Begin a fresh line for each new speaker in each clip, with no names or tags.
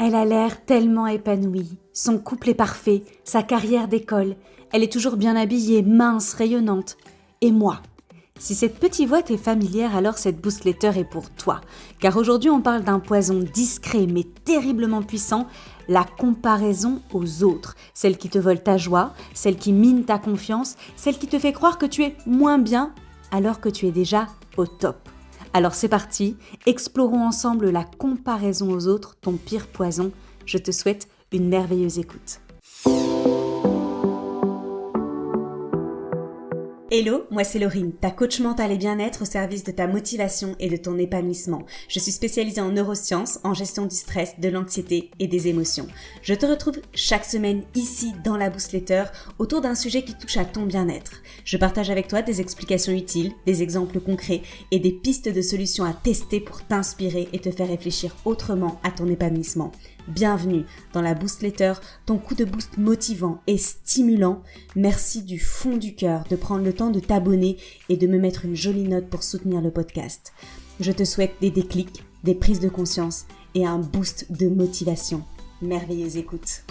Elle a l'air tellement épanouie. Son couple est parfait, sa carrière décolle. Elle est toujours bien habillée, mince, rayonnante. Et moi ? Si cette petite voix t'est familière, alors cette boostletter est pour toi. Car aujourd'hui, on parle d'un poison discret mais terriblement puissant, la comparaison aux autres. Celle qui te vole ta joie, celle qui mine ta confiance, celle qui te fait croire que tu es moins bien alors que tu es déjà au top. Alors c'est parti, explorons ensemble la comparaison aux autres, ton pire poison. Je te souhaite une merveilleuse écoute. Hello, moi c'est Laurine, ta coach mentale et bien-être au service de ta motivation et de ton épanouissement. Je suis spécialisée en neurosciences, en gestion du stress, de l'anxiété et des émotions. Je te retrouve chaque semaine ici dans la boostletter autour d'un sujet qui touche à ton bien-être. Je partage avec toi des explications utiles, des exemples concrets et des pistes de solutions à tester pour t'inspirer et te faire réfléchir autrement à ton épanouissement. Bienvenue dans la boostletter, ton coup de boost motivant et stimulant. Merci du fond du cœur de prendre le temps de t'abonner et de me mettre une jolie note pour soutenir le podcast. Je te souhaite des déclics, des prises de conscience et un boost de motivation. Merveilleuse écoute.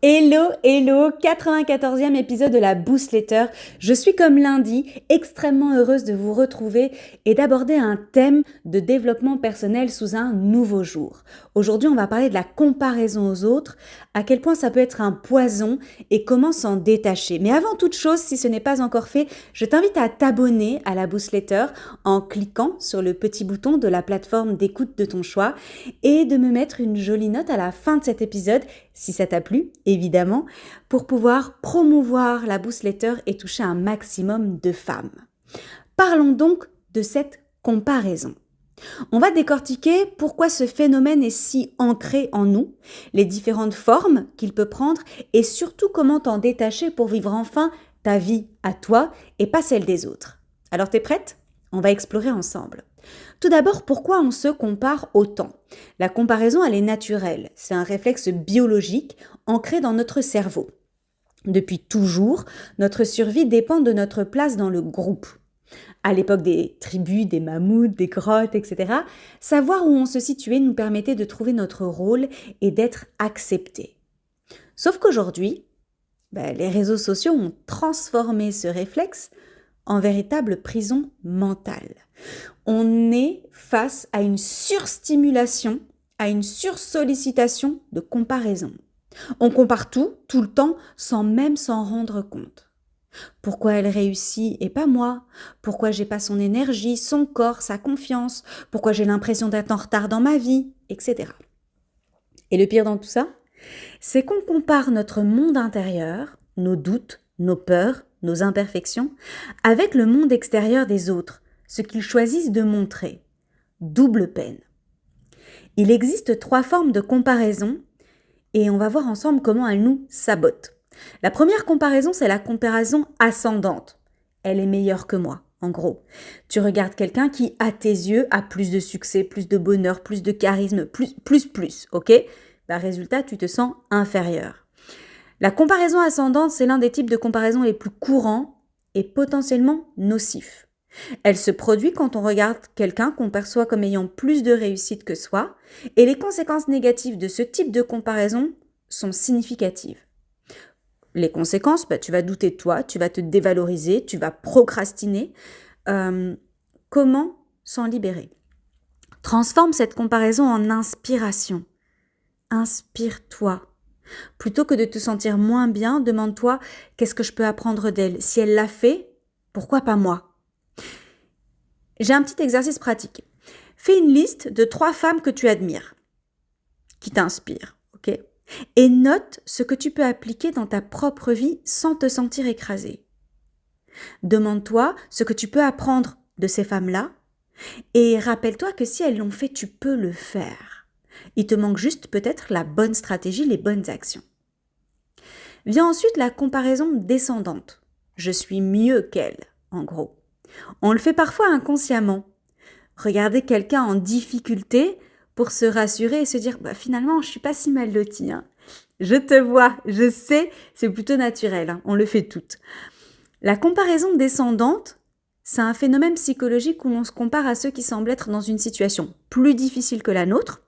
Hello, 94e épisode de la boostletter. Je suis comme lundi, extrêmement heureuse de vous retrouver et d'aborder un thème de développement personnel sous un nouveau jour. Aujourd'hui, on va parler de la comparaison aux autres, à quel point ça peut être un poison et comment s'en détacher. Mais avant toute chose, si ce n'est pas encore fait, je t'invite à t'abonner à la boostletter en cliquant sur le petit bouton de la plateforme d'écoute de ton choix et de me mettre une jolie note à la fin de cet épisode, si ça t'a plu, évidemment, pour pouvoir promouvoir la boostletter et toucher un maximum de femmes. Parlons donc de cette comparaison. On va décortiquer pourquoi ce phénomène est si ancré en nous, les différentes formes qu'il peut prendre et surtout comment t'en détacher pour vivre enfin ta vie à toi et pas celle des autres. Alors t'es prête ? On va explorer ensemble. Tout d'abord, pourquoi on se compare autant ? La comparaison, elle est naturelle. C'est un réflexe biologique ancré dans notre cerveau. Depuis toujours, notre survie dépend de notre place dans le groupe. À l'époque des tribus, des mammouths, des grottes, etc., savoir où on se situait nous permettait de trouver notre rôle et d'être acceptés. Sauf qu'aujourd'hui, les réseaux sociaux ont transformé ce réflexe en véritable prison mentale. On est face à une surstimulation, à une sursollicitation de comparaison. On compare tout le temps, sans même s'en rendre compte. Pourquoi elle réussit et pas moi ? Pourquoi j'ai pas son énergie, son corps, sa confiance ? Pourquoi j'ai l'impression d'être en retard dans ma vie ? Etc. Et le pire dans tout ça, c'est qu'on compare notre monde intérieur, nos doutes, nos peurs, nos imperfections, avec le monde extérieur des autres, ce qu'ils choisissent de montrer. Double peine. Il existe 3 formes de comparaison et on va voir ensemble comment elles nous sabotent. La première comparaison, c'est la comparaison ascendante. Elle est meilleure que moi, en gros. Tu regardes quelqu'un qui, à tes yeux, a plus de succès, plus de bonheur, plus de charisme, plus, ok ? Résultat, tu te sens inférieur. La comparaison ascendante, c'est l'un des types de comparaison les plus courants et potentiellement nocifs. Elle se produit quand on regarde quelqu'un qu'on perçoit comme ayant plus de réussite que soi, et les conséquences négatives de ce type de comparaison sont significatives. Les conséquences, tu vas douter de toi, tu vas te dévaloriser, tu vas procrastiner. Comment s'en libérer ? Transforme cette comparaison en inspiration. Inspire-toi. Plutôt que de te sentir moins bien, demande-toi qu'est-ce que je peux apprendre d'elle. Si elle l'a fait, pourquoi pas moi ? J'ai un petit exercice pratique. Fais une liste de 3 femmes que tu admires, qui t'inspirent, ok ? Et note ce que tu peux appliquer dans ta propre vie sans te sentir écrasé. Demande-toi ce que tu peux apprendre de ces femmes-là et rappelle-toi que si elles l'ont fait, tu peux le faire. Il te manque juste peut-être la bonne stratégie, les bonnes actions. Vient ensuite la comparaison descendante. Je suis mieux qu'elle, en gros. On le fait parfois inconsciemment. Regarder quelqu'un en difficulté pour se rassurer et se dire finalement je suis pas si mal lotie. Je te vois, je sais, c'est plutôt naturel, on le fait toutes. La comparaison descendante, c'est un phénomène psychologique où l'on se compare à ceux qui semblent être dans une situation plus difficile que la nôtre.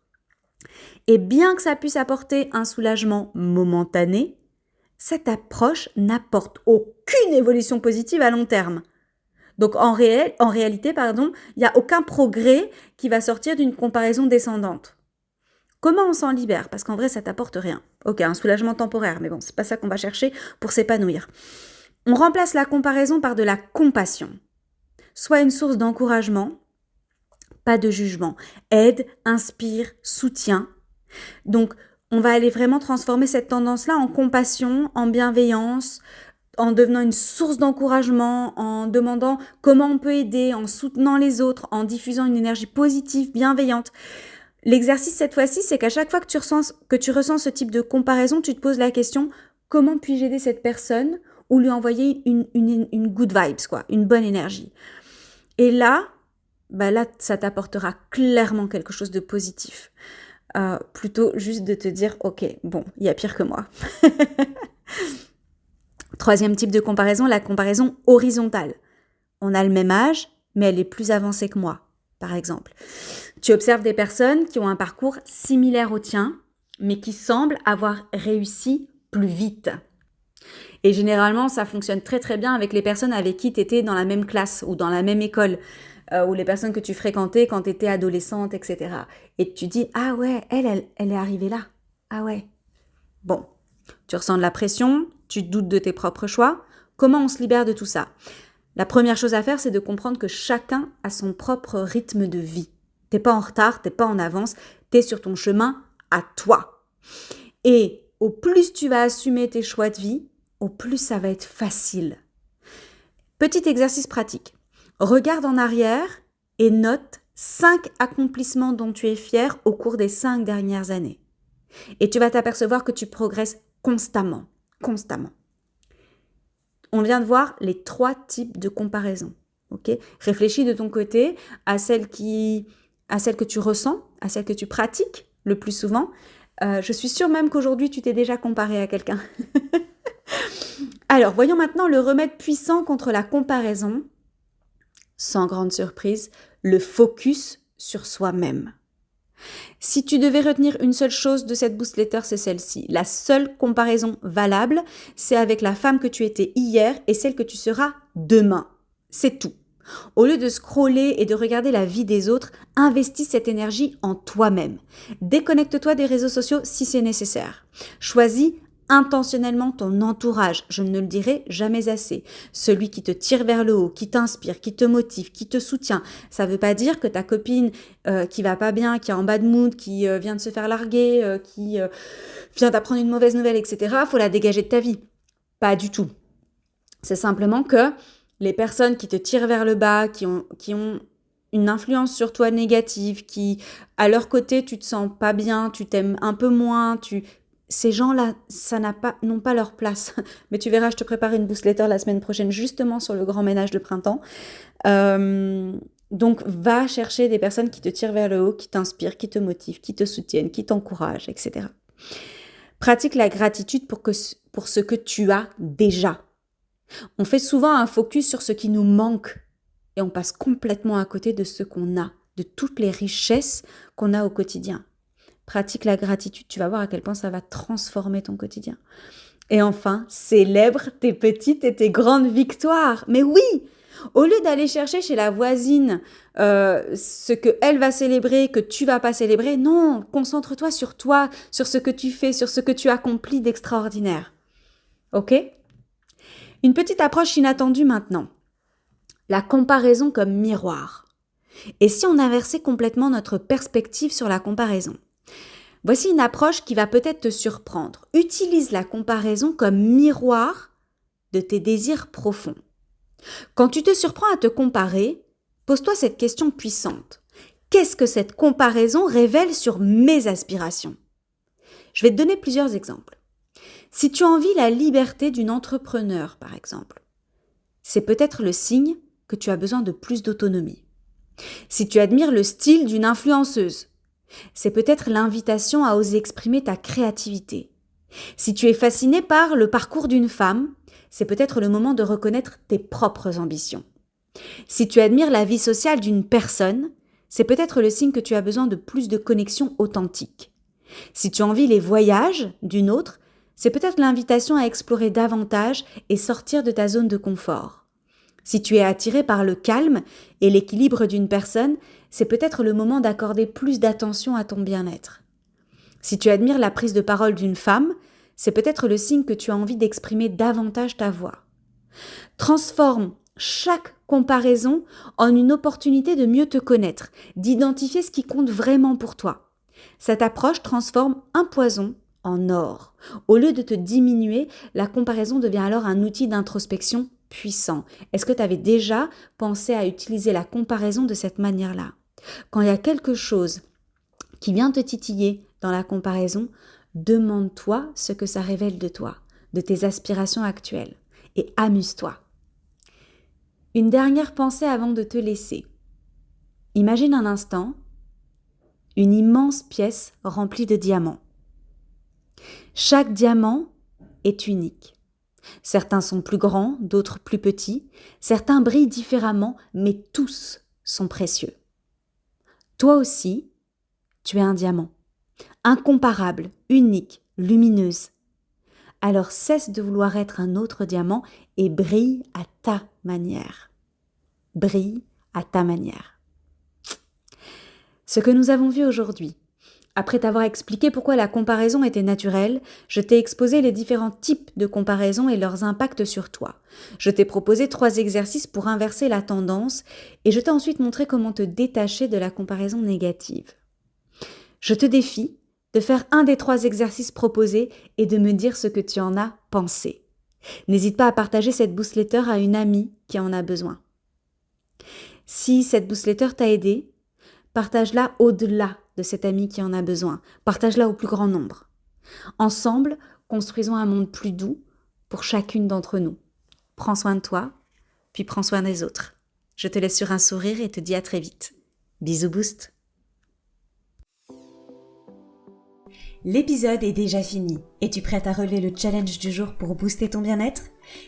Et bien que ça puisse apporter un soulagement momentané, cette approche n'apporte aucune évolution positive à long terme. Donc en réalité, il n'y a aucun progrès qui va sortir d'une comparaison descendante. Comment on s'en libère? Parce qu'en vrai, ça t'apporte rien. Ok, un soulagement temporaire, mais bon, c'est pas ça qu'on va chercher pour s'épanouir. On remplace la comparaison par de la compassion. Soit une source d'encouragement, pas de jugement. Aide, inspire, soutient. Donc, on va aller vraiment transformer cette tendance-là en compassion, en bienveillance, en devenant une source d'encouragement, en demandant comment on peut aider, en soutenant les autres, en diffusant une énergie positive, bienveillante. L'exercice cette fois-ci, c'est qu'à chaque fois que tu ressens ce type de comparaison, tu te poses la question « Comment puis-je aider cette personne ?» ou lui envoyer une good vibes, une bonne énergie. Et là, ça t'apportera clairement quelque chose de positif. Plutôt juste de te dire « Ok, bon, il y a pire que moi. » Troisième type de comparaison, la comparaison horizontale. On a le même âge, mais elle est plus avancée que moi, par exemple. Tu observes des personnes qui ont un parcours similaire au tien, mais qui semblent avoir réussi plus vite. Et généralement, ça fonctionne très très bien avec les personnes avec qui tu étais dans la même classe ou dans la même école, ou les personnes que tu fréquentais quand tu étais adolescente, etc. Et tu dis « Ah ouais, elle est arrivée là. Ah ouais. » Bon, tu ressens de la pression, tu doutes de tes propres choix. Comment on se libère de tout ça? La première chose à faire, c'est de comprendre que chacun a son propre rythme de vie. T'es pas en retard, t'es pas en avance, t'es sur ton chemin à toi. Et au plus tu vas assumer tes choix de vie, au plus ça va être facile. Petit exercice pratique. Regarde en arrière et note 5 accomplissements dont tu es fier au cours des 5 dernières années. Et tu vas t'apercevoir que tu progresses constamment. On vient de voir les 3 types de comparaison. Okay? Réfléchis de ton côté à celle que tu ressens, à celle que tu pratiques le plus souvent. Je suis sûre même qu'aujourd'hui, tu t'es déjà comparé à quelqu'un. Alors, voyons maintenant le remède puissant contre la comparaison. Sans grande surprise, le focus sur soi-même. Si tu devais retenir une seule chose de cette newsletter, c'est celle-ci. La seule comparaison valable, c'est avec la femme que tu étais hier et celle que tu seras demain. C'est tout. Au lieu de scroller et de regarder la vie des autres, investis cette énergie en toi-même. Déconnecte-toi des réseaux sociaux si c'est nécessaire. Choisis intentionnellement ton entourage, je ne le dirai jamais assez. Celui qui te tire vers le haut, qui t'inspire, qui te motive, qui te soutient. Ça ne veut pas dire que ta copine qui va pas bien, qui est en bad mood, qui vient de se faire larguer, qui vient d'apprendre une mauvaise nouvelle, etc., faut la dégager de ta vie. Pas du tout. C'est simplement que les personnes qui te tirent vers le bas, qui ont une influence sur toi négative, qui, à leur côté, tu te sens pas bien, tu t'aimes un peu moins, ces gens-là, n'ont pas leur place. Mais tu verras, je te prépare une newsletter la semaine prochaine, justement sur le grand ménage de printemps. Donc, va chercher des personnes qui te tirent vers le haut, qui t'inspirent, qui te motivent, qui te soutiennent, qui t'encouragent, etc. Pratique la gratitude pour ce que tu as déjà. On fait souvent un focus sur ce qui nous manque et on passe complètement à côté de ce qu'on a, de toutes les richesses qu'on a au quotidien. Pratique la gratitude, tu vas voir à quel point ça va transformer ton quotidien. Et enfin, célèbre tes petites et tes grandes victoires. Mais oui, au lieu d'aller chercher chez la voisine ce qu'elle va célébrer, que tu vas pas célébrer, non, concentre-toi sur toi, sur ce que tu fais, sur ce que tu accomplis d'extraordinaire. Ok ? Une petite approche inattendue maintenant. La comparaison comme miroir. Et si on inversait complètement notre perspective sur la comparaison ? Voici une approche qui va peut-être te surprendre. Utilise la comparaison comme miroir de tes désirs profonds. Quand tu te surprends à te comparer, pose-toi cette question puissante. Qu'est-ce que cette comparaison révèle sur mes aspirations ? Je vais te donner plusieurs exemples. Si tu envies la liberté d'une entrepreneur, par exemple, c'est peut-être le signe que tu as besoin de plus d'autonomie. Si tu admires le style d'une influenceuse, c'est peut-être l'invitation à oser exprimer ta créativité. Si tu es fasciné par le parcours d'une femme, c'est peut-être le moment de reconnaître tes propres ambitions. Si tu admires la vie sociale d'une personne, c'est peut-être le signe que tu as besoin de plus de connexions authentiques. Si tu envies les voyages d'une autre, c'est peut-être l'invitation à explorer davantage et sortir de ta zone de confort. Si tu es attiré par le calme et l'équilibre d'une personne, c'est peut-être le moment d'accorder plus d'attention à ton bien-être. Si tu admires la prise de parole d'une femme, c'est peut-être le signe que tu as envie d'exprimer davantage ta voix. Transforme chaque comparaison en une opportunité de mieux te connaître, d'identifier ce qui compte vraiment pour toi. Cette approche transforme un poison en or. Au lieu de te diminuer, la comparaison devient alors un outil d'introspection puissant. Est-ce que tu avais déjà pensé à utiliser la comparaison de cette manière-là? Quand il y a quelque chose qui vient te titiller dans la comparaison, demande-toi ce que ça révèle de toi, de tes aspirations actuelles, et amuse-toi. Une dernière pensée avant de te laisser. Imagine un instant une immense pièce remplie de diamants. Chaque diamant est unique. Certains sont plus grands, d'autres plus petits. Certains brillent différemment, mais tous sont précieux. Toi aussi, tu es un diamant. Incomparable, unique, lumineuse. Alors cesse de vouloir être un autre diamant et brille à ta manière. Brille à ta manière. Ce que nous avons vu aujourd'hui, après t'avoir expliqué pourquoi la comparaison était naturelle, je t'ai exposé les différents types de comparaison et leurs impacts sur toi. Je t'ai proposé 3 exercices pour inverser la tendance et je t'ai ensuite montré comment te détacher de la comparaison négative. Je te défie de faire un des 3 exercices proposés et de me dire ce que tu en as pensé. N'hésite pas à partager cette newsletter à une amie qui en a besoin. Si cette newsletter t'a aidé, partage-la au-delà de cet ami qui en a besoin. Partage-la au plus grand nombre. Ensemble, construisons un monde plus doux pour chacune d'entre nous. Prends soin de toi, puis prends soin des autres. Je te laisse sur un sourire et te dis à très vite. Bisous Boost. L'épisode est déjà fini. Es-tu prête à relever le challenge du jour pour booster ton bien-être?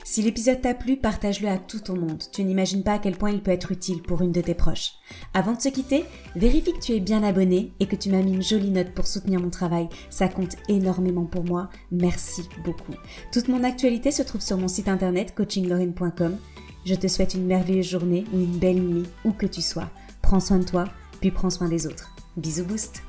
Si l'épisode t'a plu, partage-le à tout ton monde. Tu n'imagines pas à quel point il peut être utile pour une de tes proches. Avant de se quitter, vérifie que tu es bien abonné et que tu m'as mis une jolie note pour soutenir mon travail. Ça compte énormément pour moi. Merci beaucoup. Toute mon actualité se trouve sur mon site internet coachinglorraine.com. Je te souhaite une merveilleuse journée ou une belle nuit, où que tu sois. Prends soin de toi, puis prends soin des autres. Bisous Boost.